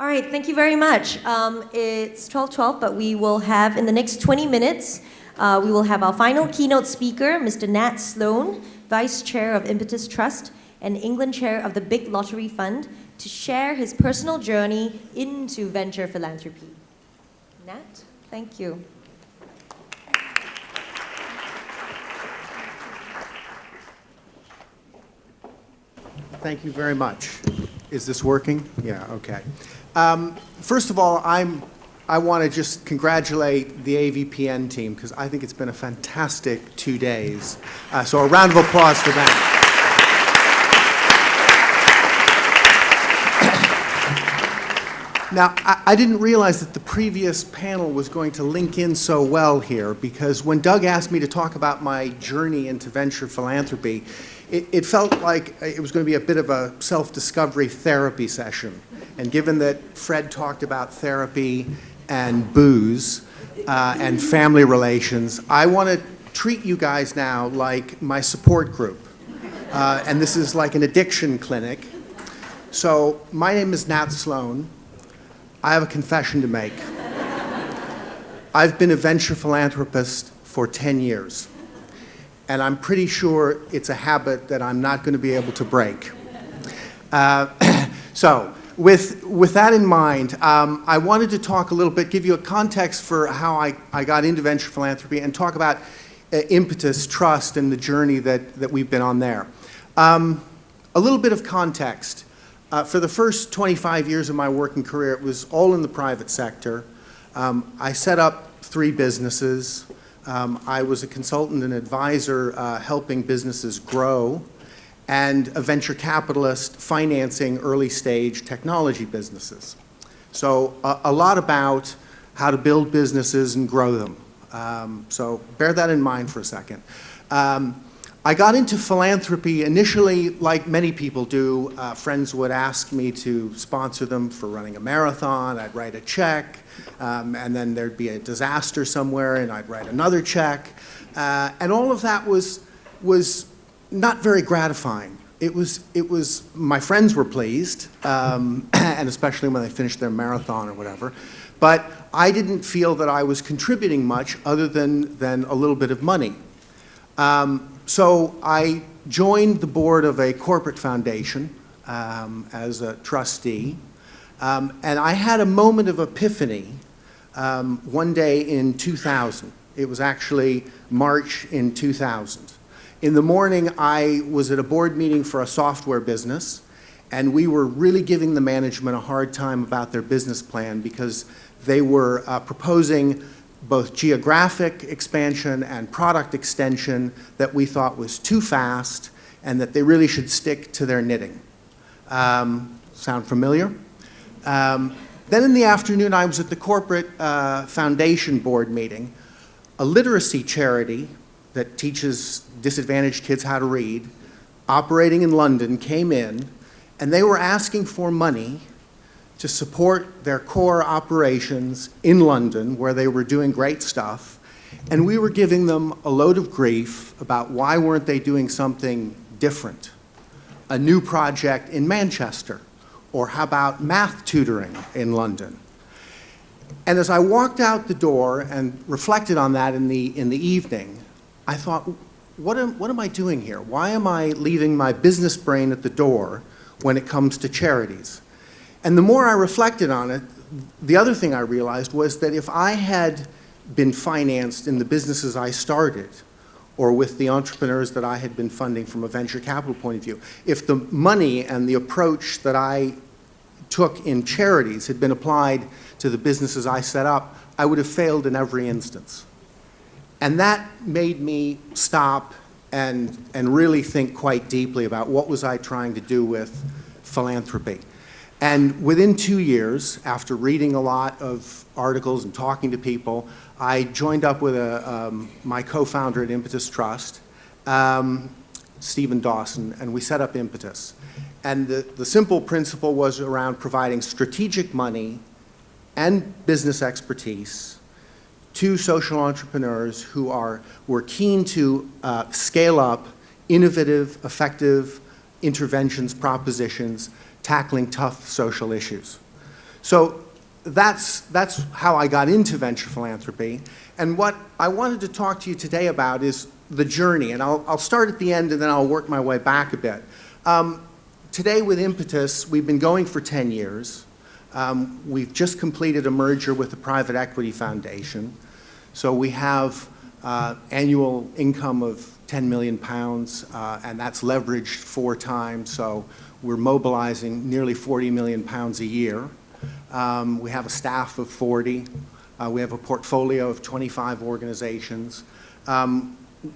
All right, thank you very much. It's 12:12, but we will have, in the next 20 minutes, we will have our final keynote speaker, Mr. Nat Sloane, Vice Chair of Impetus Trust and England Chair of the Big Lottery Fund, to share his personal journey into venture philanthropy. Nat, thank you. Thank you very much. Is this working? Yeah, okay. First of all, I want to just congratulate the AVPN team because I think it's been a fantastic 2 days. So a round of applause for them. Now, I didn't realize that the previous panel was going to link in so well here, because when Doug asked me to talk about my journey into venture philanthropy, it felt like it was going to be a bit of a self-discovery therapy session. And given that Fred talked about therapy and booze and family relations, I want to treat you guys now like my support group. And this is like an addiction clinic. So my name is Nat Sloane. I have a confession to make. I've been a venture philanthropist for 10 years. And I'm pretty sure it's a habit that I'm not going to be able to break. So with that in mind, I wanted to talk a little bit, give you a context for how I got into venture philanthropy, and talk about Impetus Trust and the journey that we've been on there. A little bit of context. For the first 25 years of my working career, it was all in the private sector. I set up 3 businesses. I was a consultant and advisor helping businesses grow, and a venture capitalist financing early stage technology businesses. So a lot about how to build businesses and grow them. So bear that in mind for a second. I got into philanthropy initially, like many people do. Friends would ask me to sponsor them for running a marathon. I'd write a check, and then there'd be a disaster somewhere, and I'd write another check. And all of that was not very gratifying. It was my friends were pleased, and especially when they finished their marathon or whatever. But I didn't feel that I was contributing much other than a little bit of money. So I joined the board of a corporate foundation as a trustee, and I had a moment of epiphany one day in 2000. It was actually March in 2000. In the morning, I was at a board meeting for a software business, and we were really giving the management a hard time about their business plan because they were proposing both geographic expansion and product extension that we thought was too fast, and that they really should stick to their knitting. Sound familiar? Then in the afternoon, I was at the corporate foundation board meeting. A literacy charity that teaches disadvantaged kids how to read, operating in London, came in, and they were asking for money to support their core operations in London, where they were doing great stuff. And we were giving them a load of grief about why weren't they doing something different. A new project in Manchester, or how about math tutoring in London? And as I walked out the door and reflected on that in the evening, I thought, what am I doing here? Why am I leaving my business brain at the door when it comes to charities? And the more I reflected on it, the other thing I realized was that if I had been financed in the businesses I started, or with the entrepreneurs that I had been funding from a venture capital point of view, if the money and the approach that I took in charities had been applied to the businesses I set up, I would have failed in every instance. And that made me stop and really think quite deeply about what was I trying to do with philanthropy. And within 2 years, after reading a lot of articles and talking to people, I joined up with my co-founder at Impetus Trust, Stephen Dawson, and we set up Impetus. And the simple principle was around providing strategic money and business expertise to social entrepreneurs who were keen to scale up innovative, effective interventions, propositions, tackling tough social issues. So that's how I got into venture philanthropy. And what I wanted to talk to you today about is the journey. And I'll start at the end and then I'll work my way back a bit. Today with Impetus, we've been going for 10 years. We've just completed a merger with a private equity foundation. So we have annual income of £10 million, and that's leveraged 4 times. So we're mobilizing nearly £40 million a year. We have a staff of 40. We have a portfolio of 25 organizations.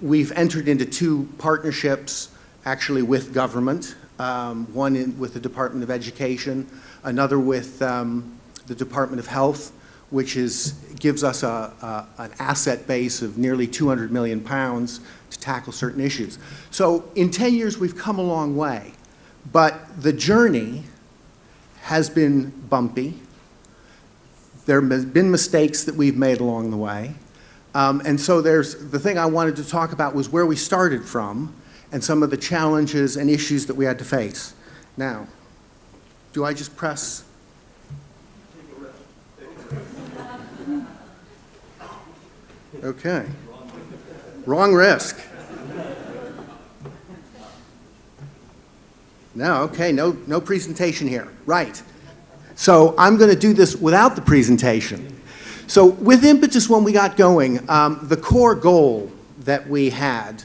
We've entered into 2 partnerships, actually with government, one with the Department of Education, another with the Department of Health, which gives us an asset base of nearly £200 million to tackle certain issues. So in 10 years, we've come a long way. But the journey has been bumpy. There have been mistakes that we've made along the way. And so the thing I wanted to talk about was where we started from and some of the challenges and issues that we had to face. Now, do I just press? Okay. Wrong risk. No, okay, no presentation here. Right. So I'm going to do this without the presentation. So with Impetus, when we got going, the core goal that we had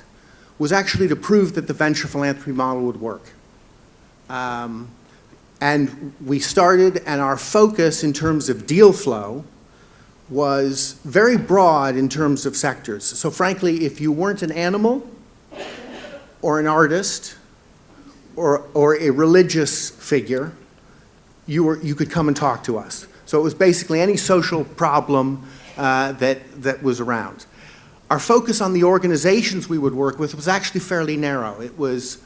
was actually to prove that the venture philanthropy model would work. And we started, and our focus in terms of deal flow was very broad in terms of sectors. So frankly, if you weren't an animal or an artist or a religious figure, you could come and talk to us. So it was basically any social problem that was around. Our focus on the organizations we would work with was actually fairly narrow. It was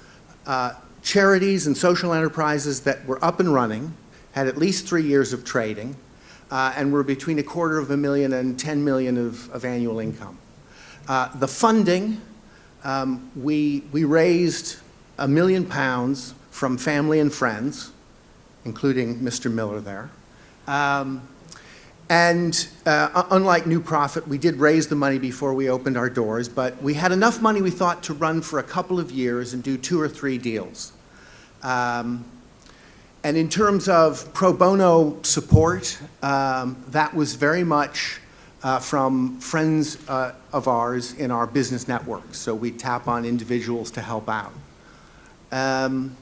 charities and social enterprises that were up and running, had at least 3 years of trading, and were between $250,000 and $10 million of annual income. The funding, we raised £1 million from family and friends, including Mr. Miller there. Unlike New Profit, we did raise the money before we opened our doors, but we had enough money, we thought, to run for a couple of years and do 2 or 3 deals. And in terms of pro bono support, that was very much from friends of ours in our business network. So we tap on individuals to help out. And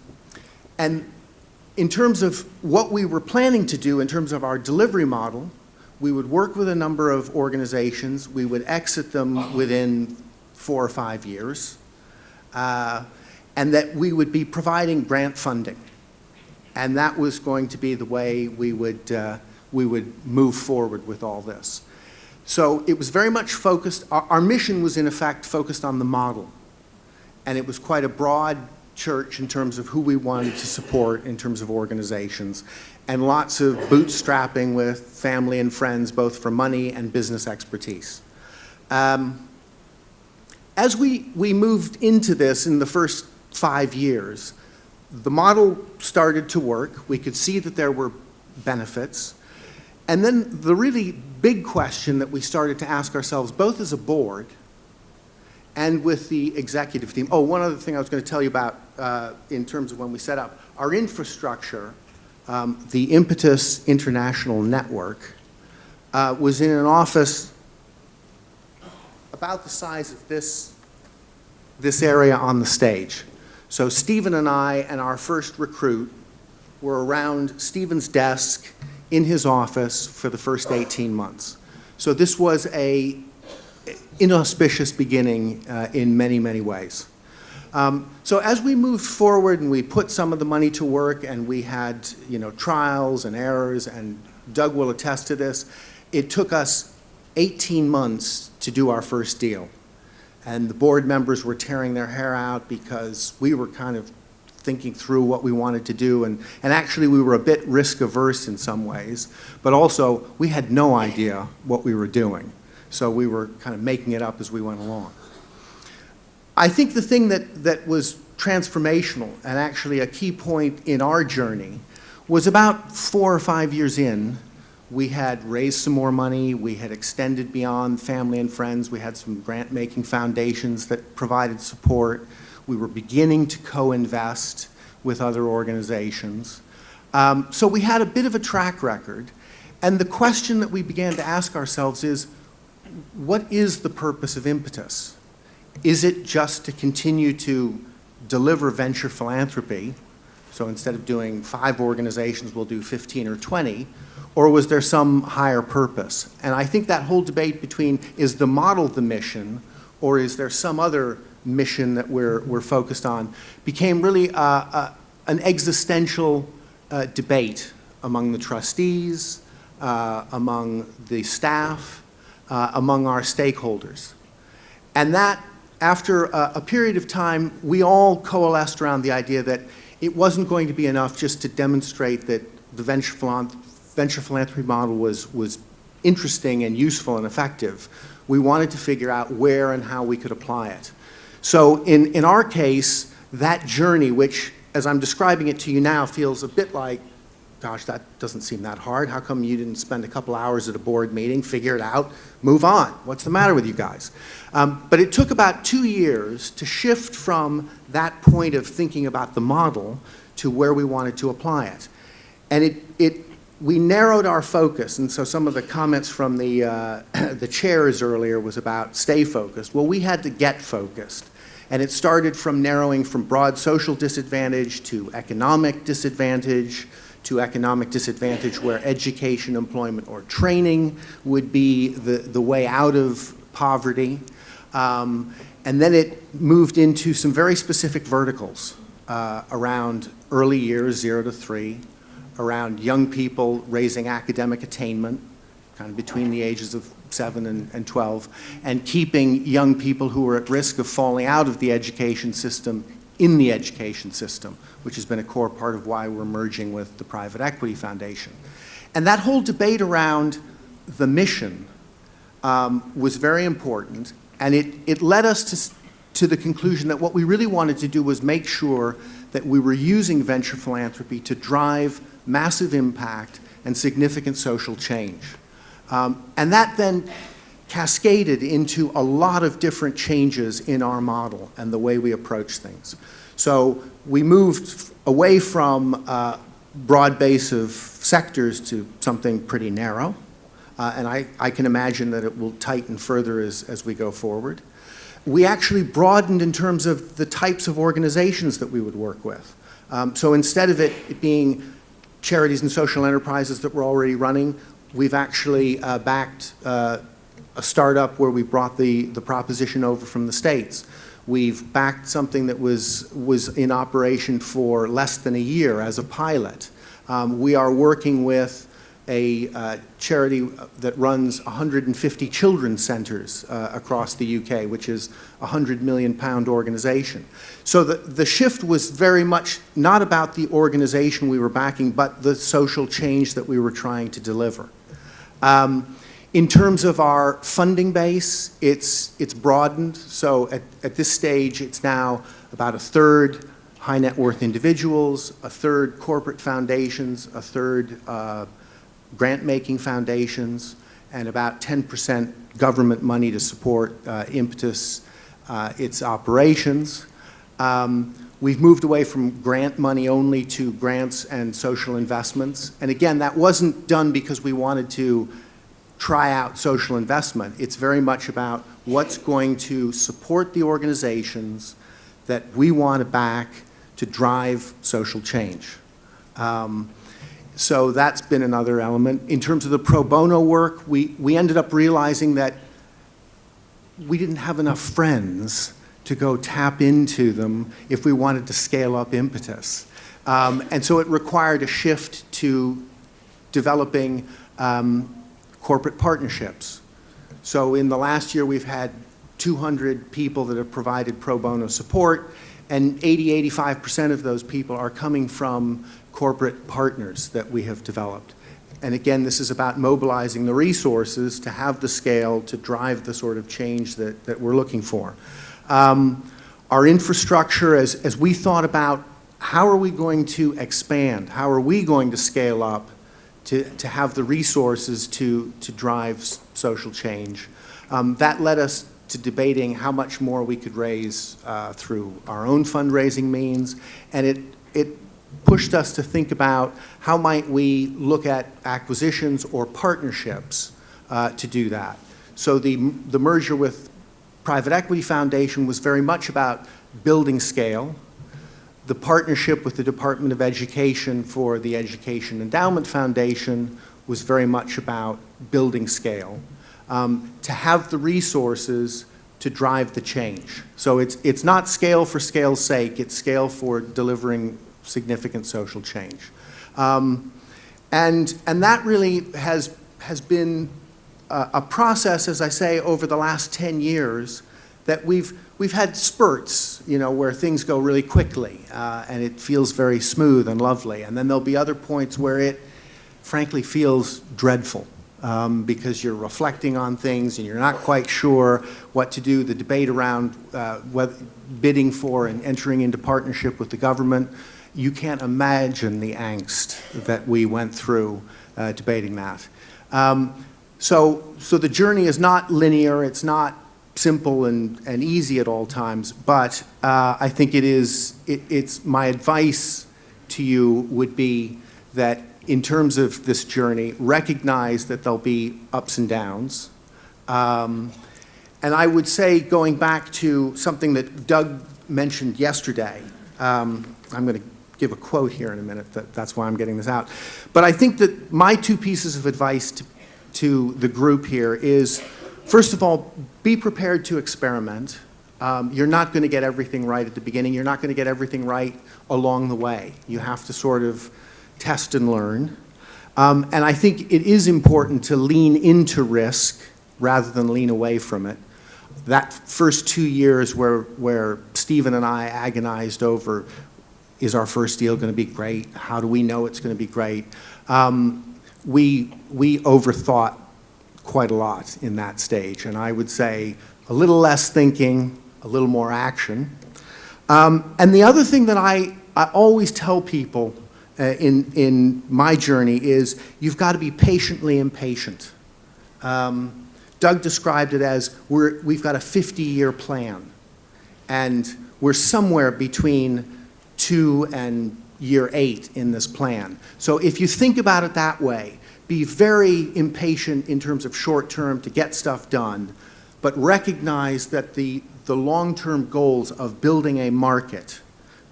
in terms of what we were planning to do in terms of our delivery model, we would work with a number of organizations. We would exit them within 4 or 5 years. And that we would be providing grant funding. And that was going to be the way we would move forward with all this. So it was very much focused, our mission was in effect focused on the model. And it was quite a broad church in terms of who we wanted to support in terms of organizations, and lots of bootstrapping with family and friends, both for money and business expertise. As we moved into this in the first 5 years, the model started to work. We could see that there were benefits. And then the really big question that we started to ask ourselves, both as a board and with the executive team. Oh, one other thing I was going to tell you about in terms of when we set up. Our infrastructure, the Impetus International Network, was in an office about the size of this area on the stage. So Stephen and I and our first recruit were around Stephen's desk in his office for the first 18 months. So this was an inauspicious beginning in many, many ways. So as we moved forward and we put some of the money to work and we had trials and errors, and Doug will attest to this, it took us 18 months to do our first deal. And the board members were tearing their hair out because we were kind of thinking through what we wanted to do. And actually, we were a bit risk averse in some ways. But also, we had no idea what we were doing. So we were kind of making it up as we went along. I think the thing that was transformational and actually a key point in our journey was about 4 or 5 years in. We had raised some more money. We had extended beyond family and friends. We had some grant-making foundations that provided support. We were beginning to co-invest with other organizations. So we had a bit of a track record. And the question that we began to ask ourselves is, what is the purpose of Impetus? Is it just to continue to deliver venture philanthropy? So instead of doing 5 organizations, we'll do 15 or 20. Or was there some higher purpose? And I think that whole debate between, is the model the mission, or is there some other mission that we're focused on, became really an existential debate among the trustees, among the staff, among our stakeholders. And that, after a period of time, we all coalesced around the idea that it wasn't going to be enough just to demonstrate that the venture philanthropy model was interesting and useful and effective. We wanted to figure out where and how we could apply it. So in our case, that journey, which, as I'm describing it to you now, feels a bit like, gosh, that doesn't seem that hard. How come you didn't spend a couple hours at a board meeting, figure it out, move on? What's the matter with you guys? But it took about 2 years to shift from that point of thinking about the model to where we wanted to apply it. And we narrowed our focus, and so some of the comments from the chairs earlier was about stay focused. Well, we had to get focused, and it started from narrowing from broad social disadvantage to economic disadvantage where education, employment, or training would be the way out of poverty. And then it moved into some very specific verticals around early years, 0 to 3, around young people raising academic attainment, kind of between the ages of 7 and 12, and keeping young people who are at risk of falling out of the education system in the education system, which has been a core part of why we're merging with the Private Equity Foundation. And that whole debate around the mission was very important, and it led us to the conclusion that what we really wanted to do was make sure that we were using venture philanthropy to drive massive impact and significant social change. And that then cascaded into a lot of different changes in our model and the way we approach things. So we moved away from a broad base of sectors to something pretty narrow. And I can imagine that it will tighten further as we go forward. We actually broadened in terms of the types of organizations that we would work with. So instead of it being charities and social enterprises that we're already running, we've actually backed a startup where we brought the proposition over from the States. We've backed something that was in operation for less than a year as a pilot. We are working with a charity that runs 150 children's centres across the UK, which is a £100 million organization. So the shift was very much not about the organization we were backing, but the social change that we were trying to deliver. In terms of our funding base, it's broadened. So at this stage, it's now about 1/3 high net worth individuals, 1/3 corporate foundations, 1/3 grant-making foundations, and about 10% government money to support Impetus, its operations. We've moved away from grant money only to grants and social investments. And again, that wasn't done because we wanted to try out social investment. It's very much about what's going to support the organizations that we want to back to drive social change. So that's been another element. In terms of the pro bono work, we ended up realizing that we didn't have enough friends to go tap into them if we wanted to scale up Impetus. And so it required a shift to developing corporate partnerships. So in the last year, we've had 200 people that have provided pro bono support, and 85% of those people are coming from corporate partners that we have developed. And again, this is about mobilizing the resources to have the scale to drive the sort of change that we're looking for. Our infrastructure, as we thought about how are we going to expand? How are we going to scale up to have the resources to drive social change? That led us to debating how much more we could raise through our own fundraising means, and it pushed us to think about how might we look at acquisitions or partnerships to do that. So the merger with Private Equity Foundation was very much about building scale. The partnership with the Department of Education for the Education Endowment Foundation was very much about building scale, to have the resources to drive the change. So it's not scale for scale's sake, it's scale for delivering significant social change. And that really has been a process, as I say, over the last 10 years that we've had spurts, where things go really quickly and it feels very smooth and lovely. And then there'll be other points where it frankly feels dreadful because you're reflecting on things and you're not quite sure what to do. The debate around bidding for and entering into partnership with the government, you can't imagine the angst that we went through debating that. So the journey is not linear, it's not simple and easy at all times, but I think it's my advice to you would be that in terms of this journey, recognize that there'll be ups and downs. And I would say, going back to something that Doug mentioned yesterday, I'm going to give a quote here in a minute, that's why I'm getting this out. But I think that my two pieces of advice to the group here is, first of all, be prepared to experiment. You're not going to get everything right at the beginning. You're not going to get everything right along the way. You have to sort of test and learn. And I think it is important to lean into risk rather than lean away from it. That first 2 years where Stephen and I agonized over, is our first deal going to be great? How do we know it's going to be great? We overthought quite a lot in that stage, and I would say a little less thinking, a little more action. And the other thing that I always tell people in my journey is you've got to be patiently impatient. Doug described it as we've got a 50-year plan, and we're somewhere between 2 and year 8 in this plan. So if you think about it that way, be very impatient in terms of short term to get stuff done, but recognize that the long-term goals of building a market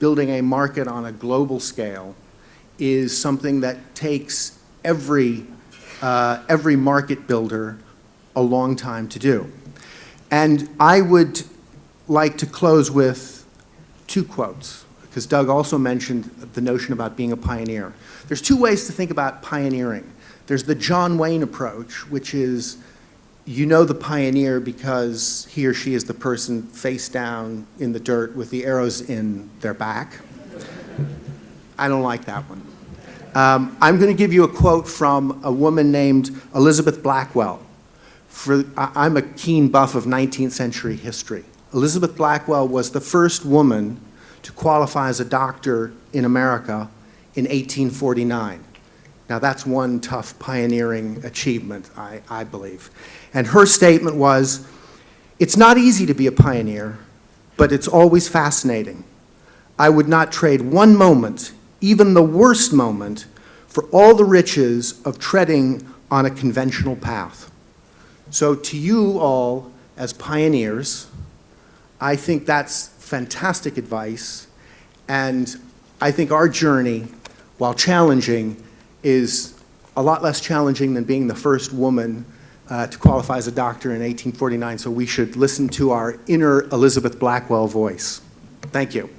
on a global scale, is something that takes every market builder a long time to do. And I would like to close with 2 quotes, because Doug also mentioned the notion about being a pioneer. There's 2 ways to think about pioneering. There's the John Wayne approach, which is the pioneer because he or she is the person face down in the dirt with the arrows in their back. I don't like that one. I'm going to give you a quote from a woman named Elizabeth Blackwell. I'm a keen buff of 19th century history. Elizabeth Blackwell was the first woman to qualify as a doctor in America in 1849. Now that's one tough pioneering achievement, I believe. And her statement was, "It's not easy to be a pioneer, but it's always fascinating. I would not trade one moment, even the worst moment, for all the riches of treading on a conventional path." So to you all as pioneers, I think that's fantastic advice, and I think our journey, while challenging, is a lot less challenging than being the first woman to qualify as a doctor in 1849, so we should listen to our inner Elizabeth Blackwell voice. Thank you.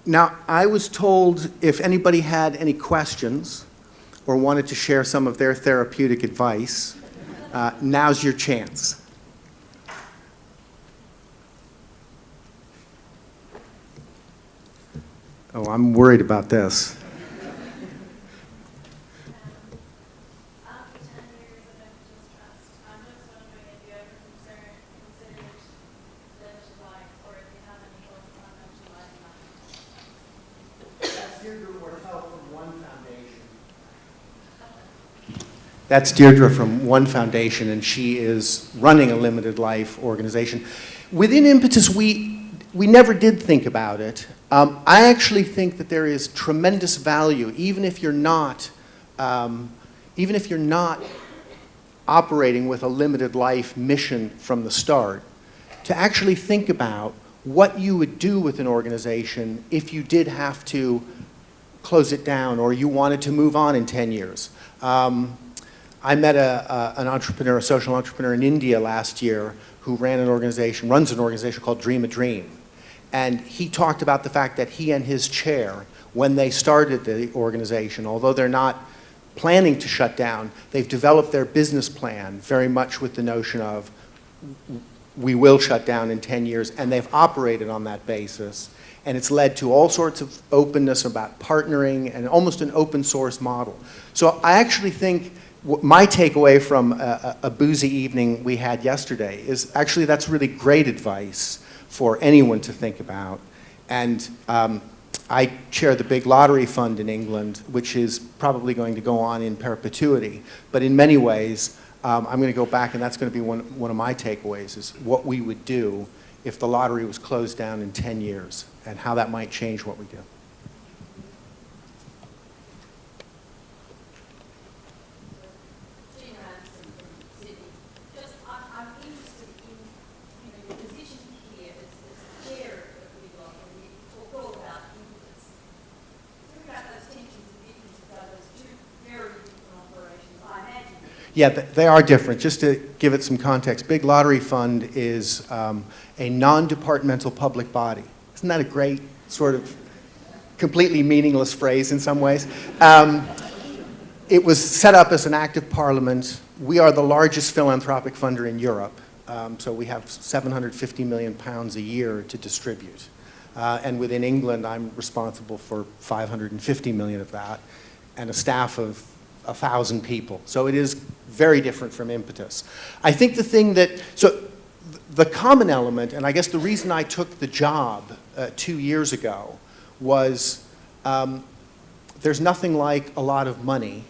Now, I was told if anybody had any questions or wanted to share some of their therapeutic advice, now's your chance. Oh, I'm worried about this. That's Deirdre from One Foundation, and she is running a limited life organization. Within Impetus, we never did think about it. I actually think that there is tremendous value, even if you're not operating with a limited life mission from the start, to actually think about what you would do with an organization if you did have to close it down or you wanted to move on in 10 years. I met an entrepreneur, a social entrepreneur in India last year who runs an organization called Dream a Dream. And he talked about the fact that he and his chair, when they started the organization, although they're not planning to shut down, they've developed their business plan very much with the notion of we will shut down in 10 years, and they've operated on that basis. And it's led to all sorts of openness about partnering and almost an open source model. So I actually think my takeaway from a boozy evening we had yesterday is actually that's really great advice for anyone to think about. And I chair the big lottery fund in England, which is probably going to go on in perpetuity. But in many ways, I'm going to go back, and that's going to be one of my takeaways, is what we would do if the lottery was closed down in 10 years, and how that might change what we do. Yeah, they are different. Just to give it some context, Big Lottery Fund is a non-departmental public body. Isn't that a great sort of completely meaningless phrase in some ways? It was set up as an act of parliament. We are the largest philanthropic funder in Europe, so we have £750 million a year to distribute. And within England, I'm responsible for 550 million of that, and a staff of 1,000 people. So it is very different from Impetus. I think the thing that, so the common element, and I guess the reason I took the job 2 years ago was there's nothing like a lot of money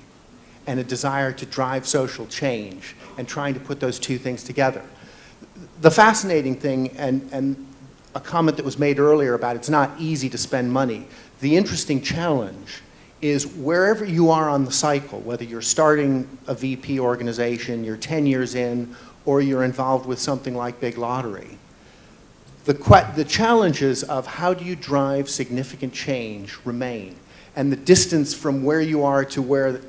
and a desire to drive social change and trying to put those two things together. The fascinating thing, and a comment that was made earlier about it's not easy to spend money, the interesting challenge is wherever you are on the cycle, whether you're starting a VP organization, you're 10 years in, or you're involved with something like Big Lottery, the challenges of how do you drive significant change remain. And the distance from where you are to where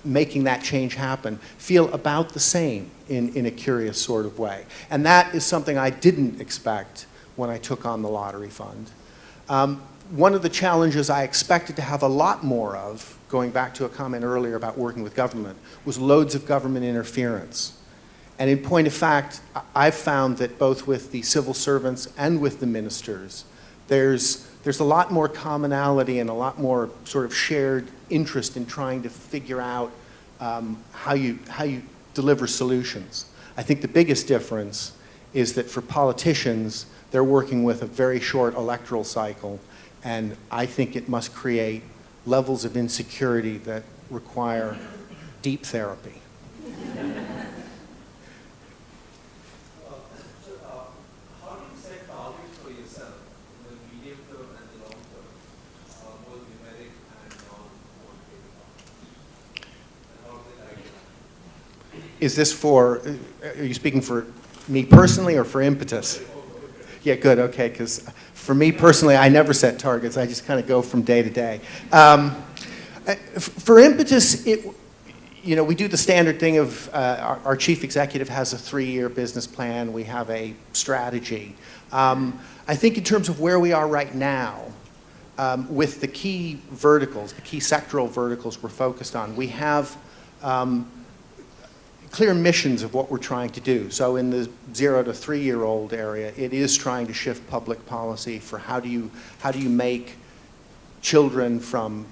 making that change happen feel about the same in a curious sort of way. And that is something I didn't expect when I took on the lottery fund. One of the challenges I expected to have a lot more of, going back to a comment earlier about working with government, was loads of government interference. And in point of fact, I've found that both with the civil servants and with the ministers, there's a lot more commonality and a lot more sort of shared interest in trying to figure out how you deliver solutions. I think the biggest difference is that for politicians, they're working with a very short electoral cycle, and I think it must create levels of insecurity that require deep therapy. How do you set targets for yourself in the medium term and the long term, both numeric and non-quantitative targets? And how do they like it? Is this for, are you speaking for me personally or for Impetus? Yeah, good, okay, because for me personally, I never set targets. I just kind of go from day to day. For Impetus, we do the standard thing of our chief executive has a 3-year business plan. We have a strategy. I think in terms of where we are right now, with the key verticals, the key sectoral verticals we're focused on, we have clear missions of what we're trying to do. So in the 0 to 3-year-old area, it is trying to shift public policy for how do you make children from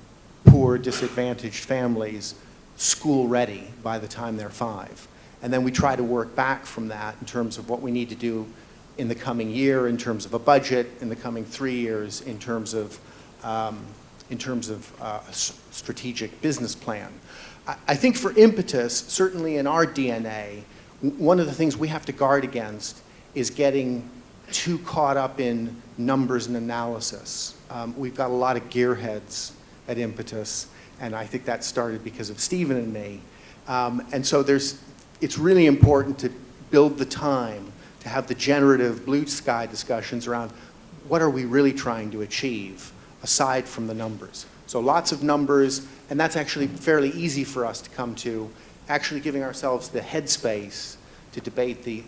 poor, disadvantaged families school ready by the time they're 5. And then we try to work back from that in terms of what we need to do in the coming year, in terms of a budget, in the coming 3 years, in terms of in terms of strategic business plan. I think for Impetus, certainly in our DNA, one of the things we have to guard against is getting too caught up in numbers and analysis. We've got a lot of gearheads at Impetus, and I think that started because of Stephen and me. And so it's really important to build the time to have the generative blue sky discussions around what are we really trying to achieve aside from the numbers. So lots of numbers, and that's actually fairly easy for us to come to, actually giving ourselves the headspace to debate the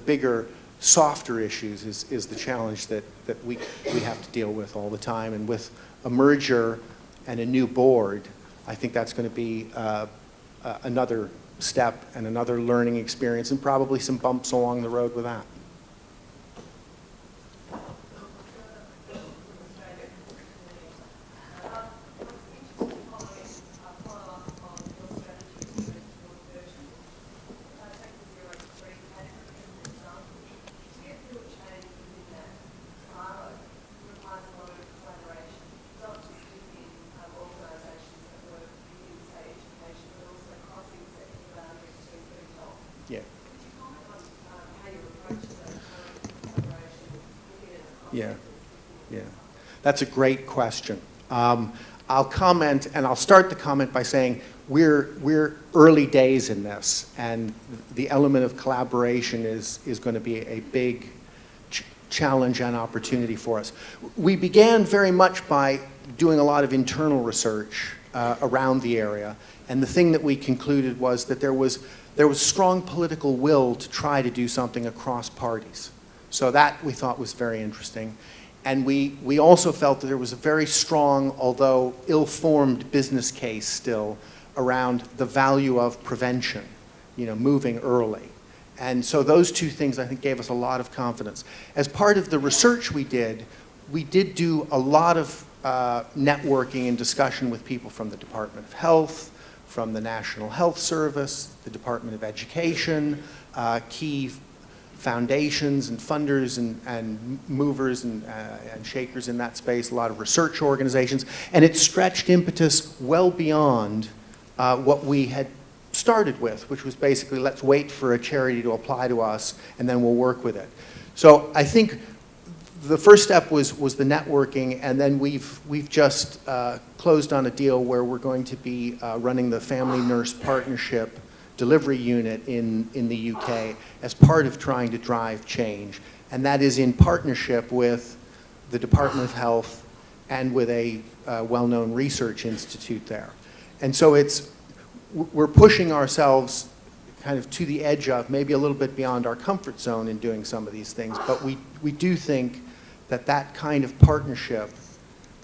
bigger, softer issues is the challenge that we have to deal with all the time. And with a merger and a new board, I think that's going to be another step and another learning experience, and probably some bumps along the road with that. Yeah. Yeah, yeah. That's a great question. I'll comment, and I'll start the comment by saying we're early days in this, and the element of collaboration is going to be a big challenge and opportunity for us. We began very much by doing a lot of internal research around the area, and the thing that we concluded was that there was strong political will to try to do something across parties. So that we thought was very interesting. And we also felt that there was a very strong, although ill-formed business case still around the value of prevention, moving early. And so those two things, I think, gave us a lot of confidence. As part of the research we did do a lot of networking and discussion with people from the Department of Health, from the National Health Service, the Department of Education, key foundations and funders and movers and shakers in that space, a lot of research organizations, and it stretched Impetus well beyond what we had started with, which was basically let's wait for a charity to apply to us and then we'll work with it. So I think the first step was the networking, and then we've just closed on a deal where we're going to be running the Family Nurse Partnership Delivery Unit in the UK as part of trying to drive change. And that is in partnership with the Department of Health and with a well-known research institute there. And so we're pushing ourselves kind of to the edge of, maybe a little bit beyond our comfort zone in doing some of these things, but we do think that kind of partnership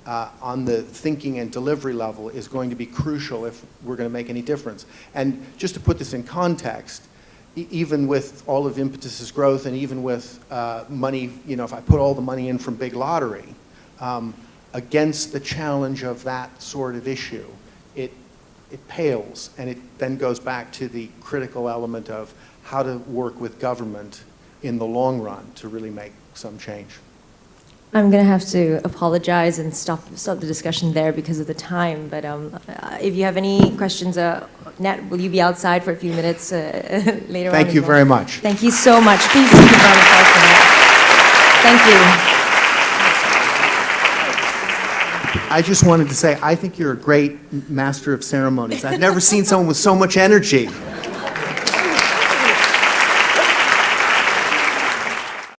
on the thinking and delivery level is going to be crucial if we're going to make any difference. And just to put this in context, even with all of Impetus's growth and even with money, if I put all the money in from Big Lottery, against the challenge of that sort of issue, it pales, and it then goes back to the critical element of how to work with government in the long run to really make some change. I'm going to have to apologize and stop the discussion there because of the time, but if you have any questions, Nat, will you be outside for a few minutes later on? Thank you very much. Thank you so much. Please give a round of applause for Nat. Thank you. I just wanted to say, I think you're a great master of ceremonies. I've never seen someone with so much energy.